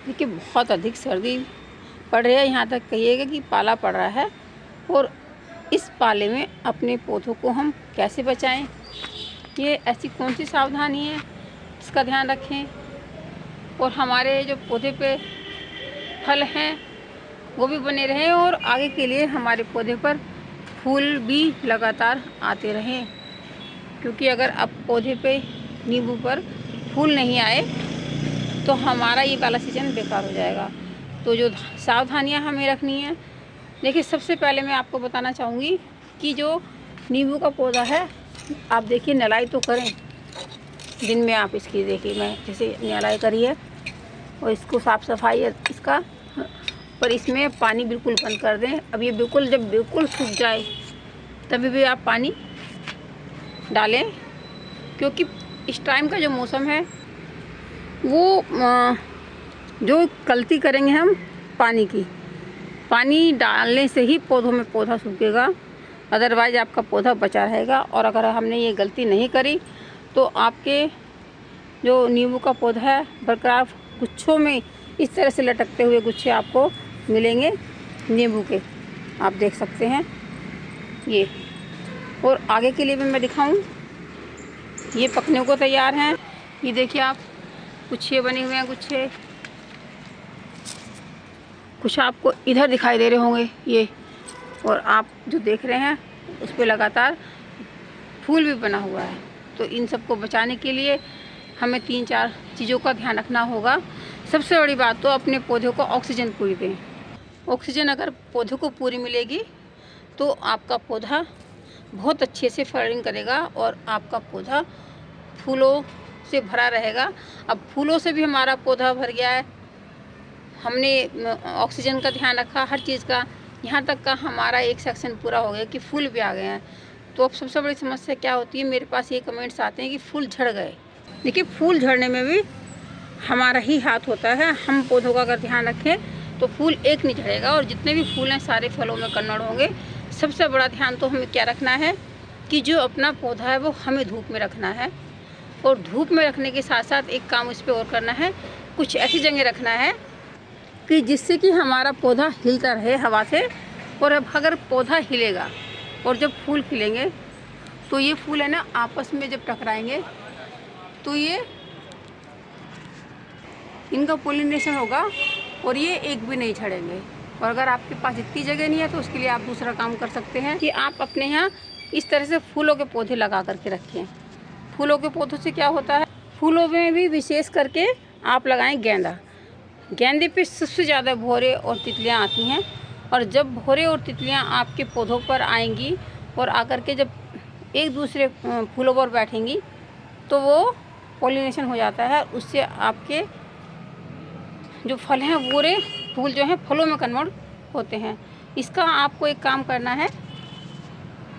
देखिए बहुत अधिक सर्दी पड़ रही है, यहाँ तक कहिएगा कि पाला पड़ रहा है। और इस पाले में अपने पौधों को हम कैसे बचाएं, ये ऐसी कौन सी सावधानी है इसका ध्यान रखें, और हमारे जो पौधे पे फल हैं वो भी बने रहें, और आगे के लिए हमारे पौधे पर फूल भी लगातार आते रहें। क्योंकि अगर अब पौधे पे नींबू पर फूल नहीं आए तो हमारा ये वाला सीज़न बेकार हो जाएगा। तो जो सावधानियां हमें रखनी है, देखिए सबसे पहले मैं आपको बताना चाहूँगी कि जो नींबू का पौधा है, आप देखिए नलाई तो करें दिन में। आप इसकी देखिए मैं जैसे नलाई करी है और इसको साफ़ सफाई है इसका, पर इसमें पानी बिल्कुल बंद कर दें। अब ये बिल्कुल जब बिल्कुल सूख जाए तभी भी आप पानी डालें, क्योंकि इस टाइम का जो मौसम है वो जो गलती करेंगे हम पानी डालने से ही पौधों में पौधा सूखेगा, अदरवाइज़ आपका पौधा बचा रहेगा। और अगर हमने ये गलती नहीं करी तो आपके जो नींबू का पौधा है बरकरार गुच्छों में इस तरह से लटकते हुए गुच्छे आपको मिलेंगे नींबू के, आप देख सकते हैं ये। और आगे के लिए भी मैं दिखाऊं, ये पकने को तैयार हैं। ये देखिए आप गुच्छे बने हुए हैं, गुच्छे कुछ आपको इधर दिखाई दे रहे होंगे ये, और आप जो देख रहे हैं उस पर लगातार फूल भी बना हुआ है। तो इन सबको बचाने के लिए हमें 3-4 चीज़ों का ध्यान रखना होगा। सबसे बड़ी बात तो अपने पौधों को ऑक्सीजन पूरी दें। ऑक्सीजन अगर पौधों को पूरी मिलेगी तो आपका पौधा बहुत अच्छे से फ्लावरिंग करेगा और आपका पौधा फूलों से भरा रहेगा। अब फूलों से भी हमारा पौधा भर गया है, हमने ऑक्सीजन का ध्यान रखा हर चीज़ का, यहाँ तक का हमारा एक सेक्शन पूरा हो गया कि फूल भी आ गए हैं। तो अब सबसे बड़ी समस्या क्या होती है, मेरे पास ये कमेंट्स आते हैं कि फूल झड़ गए। देखिए फूल झड़ने में भी हमारा ही हाथ होता है। हम पौधों का अगर ध्यान रखें तो फूल एक नहीं झड़ेगा, और जितने भी फूल हैं सारे फलों में कन्वर्ट होंगे। सबसे बड़ा ध्यान तो हमें क्या रखना है कि जो अपना पौधा है वो हमें धूप में रखना है, और धूप में रखने के साथ साथ एक काम इस पर और करना है, कुछ ऐसी जगह रखना है कि जिससे कि हमारा पौधा हिलता रहे हवा से। और अब अगर पौधा हिलेगा और जब फूल खिलेंगे तो ये फूल है ना आपस में जब टकराएंगे तो ये इनका पोलिनेशन होगा और ये एक भी नहीं झड़ेंगे। और अगर आपके पास इतनी जगह नहीं है तो उसके लिए आप दूसरा काम कर सकते हैं कि आप अपने यहाँ इस तरह से फूलों के पौधे लगा करके रखें। फूलों के पौधों से क्या होता है, फूलों में भी विशेष करके आप लगाएं गेंदा। गेंदे पे सबसे ज़्यादा भौरे और तितलियाँ आती हैं, और जब भौरे और तितलियाँ आपके पौधों पर आएंगी और आकर के जब एक दूसरे फूलों पर बैठेंगी तो वो पॉलिनेशन हो जाता है, उससे आपके जो फल हैं पूरे फूल जो हैं फलों में कन्वर्ट होते हैं। इसका आपको एक काम करना है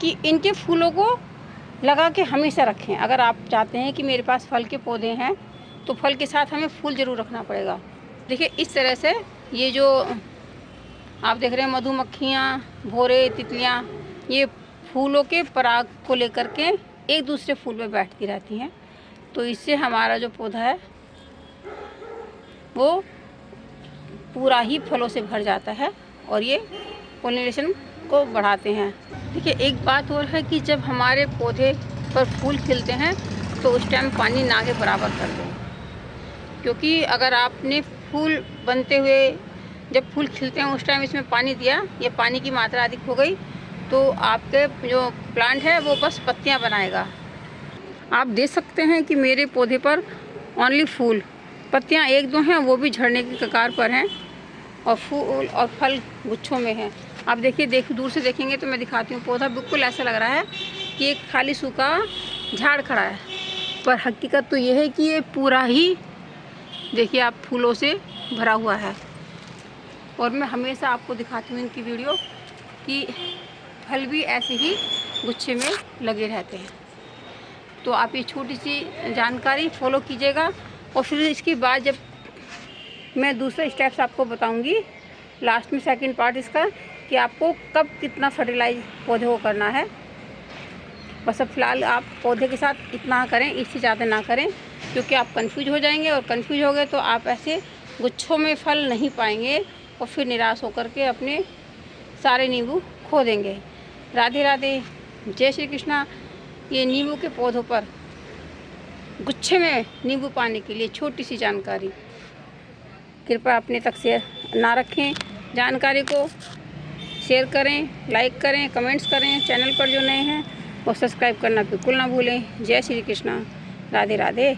कि इनके फूलों को लगा के हमेशा रखें। अगर आप चाहते हैं कि मेरे पास फल के पौधे हैं तो फल के साथ हमें फूल ज़रूर रखना पड़ेगा। देखिए इस तरह से ये जो आप देख रहे हैं मधुमक्खियाँ, भौरे, तितलियाँ, ये फूलों के पराग को लेकर के एक दूसरे फूल पे बैठती रहती हैं। तो इससे हमारा जो पौधा है वो पूरा ही फलों से भर जाता है और ये पोलिनेशन को बढ़ाते हैं। देखिए एक बात और है कि जब हमारे पौधे पर फूल खिलते हैं तो उस टाइम पानी ना के बराबर कर दें, क्योंकि अगर आपने फूल बनते हुए जब फूल खिलते हैं उस टाइम इसमें पानी दिया, ये पानी की मात्रा अधिक हो गई तो आपके जो प्लांट है वो बस पत्तियां बनाएगा। आप देख सकते हैं कि मेरे पौधे पर ओनली फूल, पत्तियां एक दो हैं वो भी झड़ने की कगार पर हैं, और फूल और फल गुच्छों में हैं। आप देखिए दूर से देखेंगे तो मैं दिखाती हूँ, पौधा बिल्कुल ऐसा लग रहा है कि एक खाली सूखा झाड़ खड़ा है, पर हकीकत तो ये है कि ये पूरा ही देखिए आप फूलों से भरा हुआ है। और मैं हमेशा आपको दिखाती हूँ इनकी वीडियो कि फल भी ऐसे ही गुच्छे में लगे रहते हैं। तो आप ये छोटी सी जानकारी फॉलो कीजिएगा, और फिर इसके बाद जब मैं दूसरा स्टेप्स आपको बताऊंगी लास्ट में, सेकंड पार्ट इसका, कि आपको कब कितना फर्टिलाइज पौधे को करना है। बस अब फ़िलहाल आप पौधे के साथ इतना करें, इससे ज़्यादा ना करें, क्योंकि आप कंफ्यूज हो जाएंगे, और कंफ्यूज हो गए तो आप ऐसे गुच्छों में फल नहीं पाएंगे और फिर निराश होकर के अपने सारे नींबू खो देंगे। राधे राधे, जय श्री कृष्णा। ये नींबू के पौधों पर गुच्छे में नींबू पाने के लिए छोटी सी जानकारी, कृपया अपने तक शेयर ना रखें। जानकारी को शेयर करें, लाइक करें, कमेंट्स करें। चैनल पर जो नए हैं वो सब्सक्राइब करना बिल्कुल ना भूलें। जय श्री कृष्णा, राधे राधे।